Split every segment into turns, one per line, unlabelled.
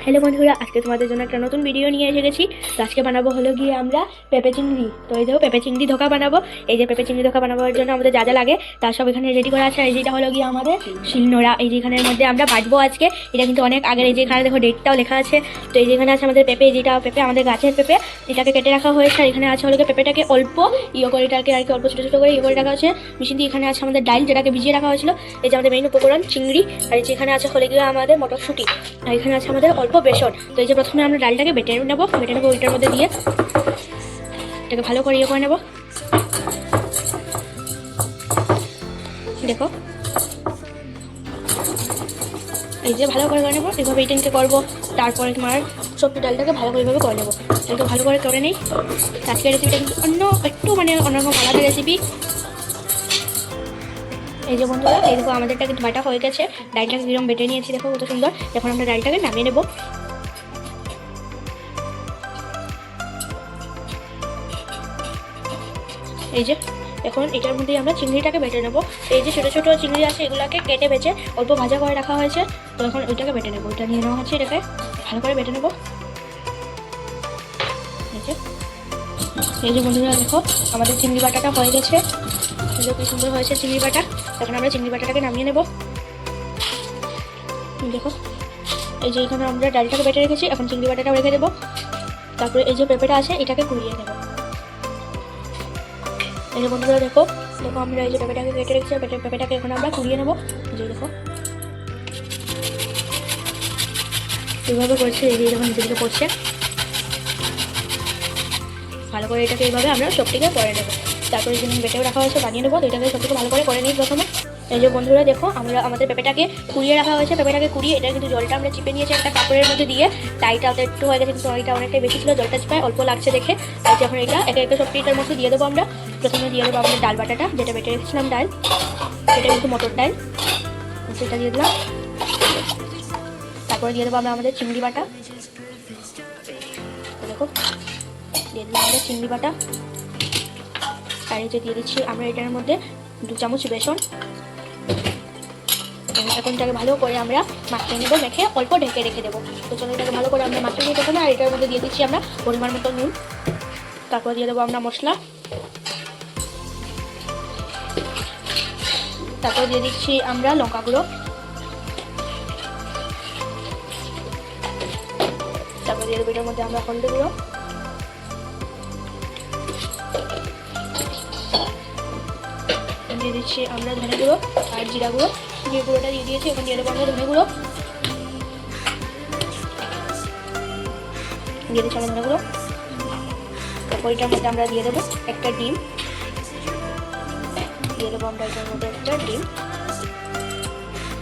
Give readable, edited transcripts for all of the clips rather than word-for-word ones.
Hello বন্ধুরা, আজকে তোমাদের জন্য একটা নতুন ভিডিও নিয়ে এসে গেছি। তো আজকে বানাবো হলো গিয়ে আমরা পেঁপে চিংড়ি। তো এই দেখো পেঁপে চিংড়ি ধোকা বানাবো। এই যে পেঁপে চিংড়ি ধোকা বানাবার জন্য আমাদের যা যা লাগে তার সব এখানে রেডি করা আছে। এই যেটা হলো গিয়ে আমাদের শিলনোড়া, এই যে এখানের মধ্যে আমরা বাটবো আজকে। এটা কিন্তু অনেক আগের, এই যে এখানে দেখো ডেটটাও লেখা আছে। তো এই যেখানে আছে আমাদের পেঁপে, যেটা পেঁপে আমাদের গাছের পেঁপে, এটাকে কেটে রাখা হয়েছে। আর এখানে আছে হলো গিয়ে পেঁপেটাকে অল্প করে এটাকে আর কি অল্প ছোটো ছোটো করে করে রাখা হয়েছে মেশিন দিয়ে। এখানে আছে আমাদের ডাল, যেটাকে ভিজিয়ে রাখা হয়েছিল। এই যে আমাদের মেইন উপকরণ চিংড়ি। আর এই যে এখানে আছে হলো গিয়ে আমাদের মটরশুঁটি। আর এখানে আছে আমাদের অল্প বেসন। তো এই যে প্রথমে আমরা ডালটাকে বেটে নেবো ওইটার মধ্যে দিয়ে এটাকে ভালো করে করে নেবো। দেখো এই যে ভালো করে নেবো, এইভাবে এইটাকে করবো। তারপরে তোমার সবজি ডালটাকে ভালো করে এইভাবে করে নেবো। এটাকে ভালো করে করে নেই। আজকের রেসিপিটা কিন্তু একটু অন্যরকম আলাদা রেসিপি। এই যে বন্ধুরা, এই দেখো আমাদেরটা কিন্তু বাটা হয়ে গেছে। ডালটাকে কিরকম বেটে নিয়েছি দেখো, কত সুন্দর। এখন আমরা ডালটাকে নামিয়ে নেবো। এই যে এখন এটার মধ্যেই আমরা চিংড়িটাকে বেটে নেবো। এই যে ছোটো ছোটো চিংড়ি আছে, এগুলোকে কেটে বেছে অল্প ভাজা করে রাখা হয়েছে। তো এখন ওইটাকে বেটে নেবো। ওইটা নিয়ে নেওয়া হচ্ছে, এটাকে ভালো করে বেটে নেবো। এই যে বন্ধুরা দেখো আমাদের চিংড়ি বাটাটা হয়ে গেছে। কি সুন্দর হয়েছে চিংড়ি বাটা। এখন আমরা চিংড়ি বাটাটাকে নামিয়ে নেবো। দেখো এই যে এখানে আমরা ডালটাকে বেটে রেখেছি, এখন চিংড়ি বাটাটাও রেখে দেবো। তারপরে এই যে পেঁপেটা আছে, এটাকে কুড়িয়ে নেবো। এই যে বন্ধুরা দেখো আমরা এই যে পেঁপেটাকে কেটে রেখেছি, পেঁপেটাকে এখন আমরা কুড়িয়ে নেবো। যে দেখো এইভাবে করছে, এই যে যখন নিচে দিকে পড়ছে ভালো করে এটাকে এইভাবে আমরা সবটিকে করে নেবো। তারপরে যেমন বেটেও রাখা হয়েছে বানিয়ে নেবো। তো এটাকে সবটিকে ভালো করে নিই প্রথমে। এই যে বন্ধুরা দেখো আমাদের পেঁপেটাকে কুড়িয়ে রাখা হয়েছে। পেঁপেটাকে কুড়িয়ে এটা কিন্তু জলটা আমরা চিপে নিয়েছি একটা কাপড়ের মধ্যে দিয়ে। টাইটা একটু হয়ে গেছে, কিন্তু এটা অনেকটাই বেশি ছিল, জলটা চিপায় অল্প লাগছে দেখে। আর যখন এটা একে একে সবটিটার মধ্যে দিয়ে দেবো আমরা। প্রথমে দিয়ে দেবো আমাদের ডাল বাটাটা, যেটা বেটে রেখেছিলাম ডাল, এটা কিন্তু মটর ডাল, সেটা দিয়ে দিলাম। তারপরে দিয়ে দেবো আমরা আমাদের চিংড়ি বাটা। দেখো দিয়ে দিলাম আমাদের চিংড়ি বাটা। আর এই যে দিয়ে দিচ্ছি আমরা এটার মধ্যে 2 চামচ বেসন। এখন এটাকে ভালো করে আমরা মাখিয়ে নেবো, মেখে অল্প ঢেকে রেখে দেবো। তো চলো এটাকে ভালো করে আমরা মাখিয়ে নিয়ে প্রথমে। আর এটার মধ্যে দিয়ে দিচ্ছি আমরা পরিমাণ মতো নুন। তারপর দিয়ে দেবো আমরা মশলা। তারপর দিয়ে দিচ্ছি আমরা লঙ্কা গুঁড়ো। তারপর দিয়ে দেবো এটার মধ্যে আমরা হলদি গুঁড়ো। দিয়ে দিচ্ছি আমরা ধনে গুঁড়ো আর জিরা গুঁড়ো। জিরে গুঁড়োটা দিয়ে দিয়েছি, এখন দিয়ে দেবো আমরা ধনে গুঁড়ো। দিয়ে দিচ্ছি আমরা ধনে গুঁড়ো। তারপর এটার মধ্যে আমরা দিয়ে দেবো একটা ডিম। দিয়ে দেবো আমরা এটার মধ্যে একটা ডিম।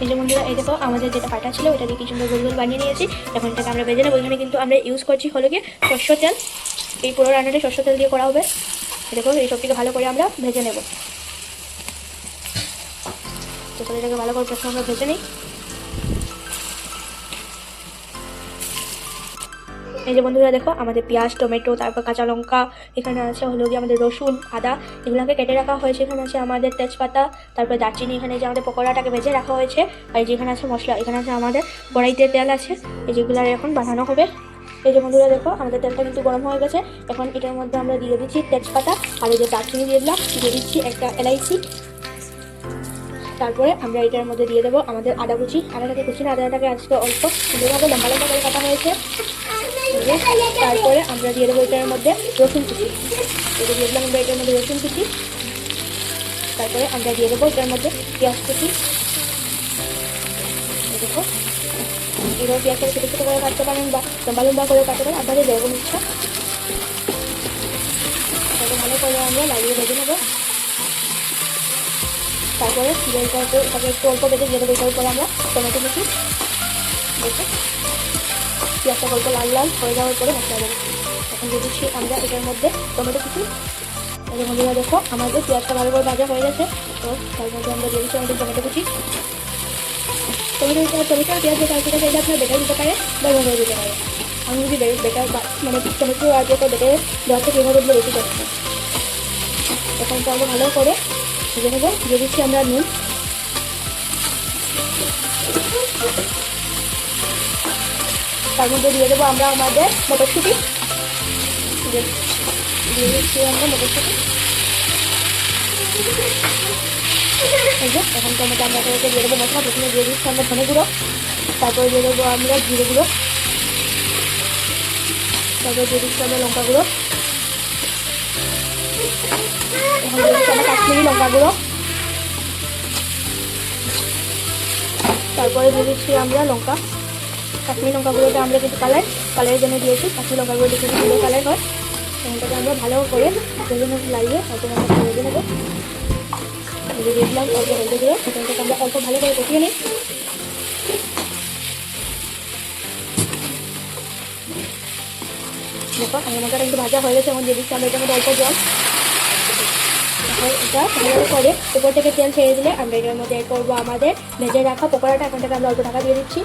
এই যে বন্ধুরা এই দেখো আমাদের যেটা পাটা ছিল ওটা দিয়ে কি সুন্দর গোল গোল বানিয়ে নিয়েছি। এখন এটাকে আমরা ভেজে নেবো। এখানে কিন্তু আমরা ইউজ করছি হলো গিয়ে সরষের তেল। এই পুরো রান্নাটা সরষের তেল দিয়ে করা হবে। দেখো এই সবটিকে ভালো করে আমরা ভেজে নেব। তো এটাকে ভালো করে প্রথমে আমরা ভেজে নিই। এই যে বন্ধুরা দেখো আমাদের পেঁয়াজ, টমেটো, তারপর কাঁচা লঙ্কা, এখানে আছে হলো গিয়ে আমাদের রসুন, আদা, এগুলোকে কেটে রাখা হয়েছে। এখানে আছে আমাদের তেজপাতা, তারপর দারচিনি, এখানে যে আমাদের পকোড়াটাকে ভেজে রাখা হয়েছে। আর যেখানে আছে মশলা, এখানে আছে আমাদের কড়াইতে তেল আছে, এই যেগুলো এখন বানানো হবে। এই যে বন্ধুরা দেখো আমাদের তেলটা কিন্তু গরম হয়ে গেছে। এখন এটার মধ্যে আমরা দিয়ে দিচ্ছি তেজপাতা, আর এই যে দারচিনি দিয়ে দিলাম, দিয়ে দিচ্ছি একটা এলাইচি। তারপরে আমরা এটার মধ্যে দিয়ে দেবো আমাদের আদা কুচি। আদাটাকে কুচি না, আদাটাকে আজকে অল্প সুন্দরভাবে লম্বা লম্বা করে কাটা হয়েছে। তারপরে আমরা দিয়ে দেবো এটার মধ্যে রসুন কুচি। এটা দিয়ে দিলাম আমরা এটার মধ্যে রসুন কুচি। তারপরে আমরা দিয়ে দেবো এটার মধ্যে পেঁয়াজ কুচি। দেখো এবার পেঁয়াজটাকে ছোটো ছোটো করে কাটতে পারেন বা লম্বা লম্বা করে কাটতে পারেন, আপনাদের যেরকম ইচ্ছা। তাকে ভালো করে আমরা লাগিয়ে ভেজে নেবো। তারপরে তাকে একটু অল্প বেঁধে দিয়ে দেবো। এটার উপরে আমরা টমেটো কুচি। দেখো পেঁয়াজটা অল্প লাল লাল হয়ে যাওয়ার পরে মশলা দেবো। এখন দিয়ে দিচ্ছি আমরা এটার মধ্যে টমেটো কুচি। এর মধ্যে দেখো আমাদের পেঁয়াজটা ভালো করে ভাজা হয়ে গেছে। তো তার মধ্যে আমরা দিয়ে দিচ্ছি আমাদের টমেটো কুচি। টমেটো পেঁয়াজ যেটা সেটা চাইলে আপনার বেটার দিতে পারে বা এভাবে দিতে পারে। আমি যদি বেটার টমেটো আর যেটা বেটে দেওয়া থেকে এভাবে দিলে বেশি যাচ্ছে। এখন তো আমরা ভালো করে ভেজে নেবো। দিয়ে দিচ্ছি আমরা নুন। তার মধ্যে দিয়ে দেবো আমরা আমাদের মটরশুঁটি, দিয়ে দিচ্ছি আমরা মটরশুঁটি। এখন টমেটো আমরা দিয়ে দেবো মশলা। প্রথমে দিয়ে দিচ্ছি আমরা ধনে গুঁড়ো, তারপরে দিয়ে দেবো আমরা জিরে গুঁড়ো, তারপরে দিয়ে দিচ্ছি আমরা লঙ্কা গুঁড়ো, এখন দিয়ে দিচ্ছি আমরা কাশ্মীরি লঙ্কা গুঁড়ো, তারপরে দিয়ে দিচ্ছি আমরা লঙ্কা। কাশ্মীরি লঙ্কা গুঁড়োটা আমরা কিছু কালারের জন্য দিয়েছি। কাশ্মীরি লঙ্কা গুঁড়োটা খুবই সুন্দর কালার হয়। এটাকে আমরা ভালো করে লাগিয়ে তারপরে আমরা হলদি নেবো, দিয়ে দিয়েছিলাম অল্প হলদি গুঁড়ো। এটাকে আমরা অল্প ভালো করে কষিয়ে নিই। দেখো আমার মশলাটা কিন্তু ভাজা হয়ে গেছে। এখন দিয়ে দিচ্ছি আমরা এটার মধ্যে অল্প জল। এটা ভালো করে উপর থেকে তেল ছেড়ে দিলে আমরা এটার মধ্যে অ্যাড করবো আমাদের ভেজে রাখা পকোড়াটা। এখন থেকে আমরা অল্প টাকা দিয়ে দিচ্ছি।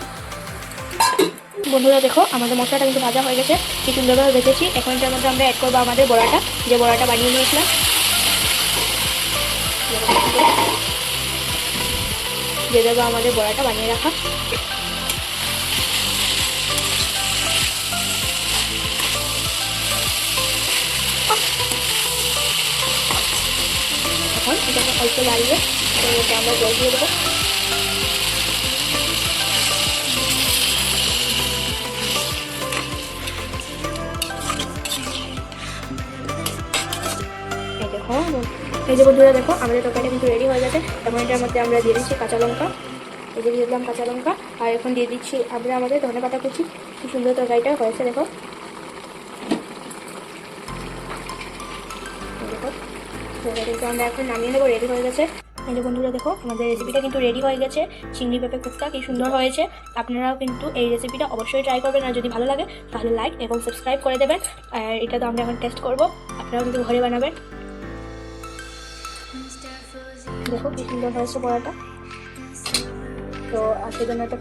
বন্ধুরা দেখো আমাদের মশলাটা কিন্তু ভাজা হয়ে গেছে, কি সুন্দরভাবে ভেজেছি। এখন এটার মধ্যে আমরা অ্যাড করবো আমাদের বড়াটা, যে বড়াটা বানিয়ে নিয়েছিলাম। দিয়ে দেবো আমাদের বড়াটা বানিয়ে রাখা। এখন এটাকে অল্প লাগিয়ে আমরা জল দিয়ে দেবো। এই যে বন্ধুরা দেখো আমাদের তরকারিটা কিন্তু রেডি হয়ে গেছে। এখন এটার মধ্যে আমরা দিয়ে দিচ্ছি কাঁচা লঙ্কা, এই যে দিয়ে দিলাম কাঁচা লঙ্কা। আর এখন দিয়ে দিচ্ছি আমরা আমাদের ধনে পাতা কুচি। কি সুন্দর তরকারিটা হয়েছে দেখো। দেখো কিন্তু আমরা এখন নামিয়ে নেবো, রেডি হয়ে গেছে। এই যে বন্ধুরা দেখো আমাদের রেসিপিটা কিন্তু রেডি হয়ে গেছে। চিংড়ি পেঁপে কুপ্তা কি সুন্দর হয়েছে। আপনারাও কিন্তু এই রেসিপিটা অবশ্যই ট্রাই করবেন। আর যদি ভালো লাগে তাহলে লাইক এবং সাবস্ক্রাইব করে দেবেন। আর এটা তো আমরা এখন টেস্ট করবো, আপনারাও কিন্তু ঘরে বানাবেন। দেখো কি সুন্দর হয়েছে বড়াটা। তো আজকের জন্য একটা